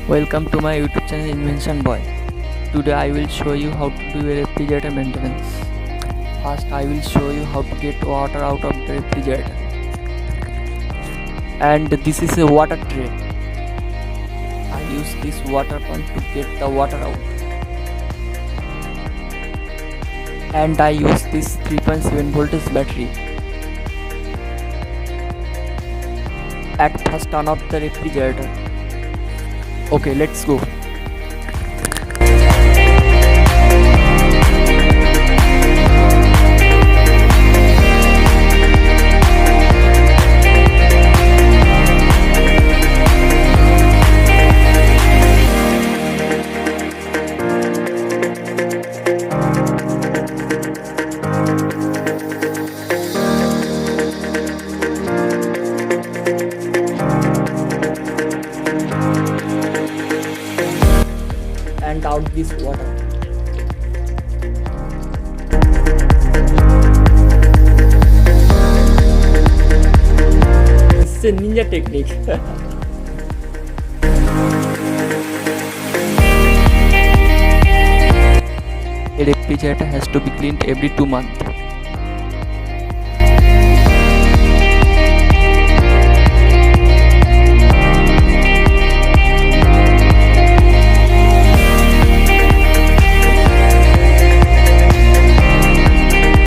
Welcome to my YouTube channel Invention Boy. Today I will show you how to do a refrigerator maintenance. First I will show you how to get water out of the refrigerator. And this is a water tray. I use this water pump to get the water out. And I use this 3.7 voltage battery. At first turn off the refrigerator. Okay, let's go. And out this water. This is a ninja technique. A refrigerator has to be cleaned every 2 months.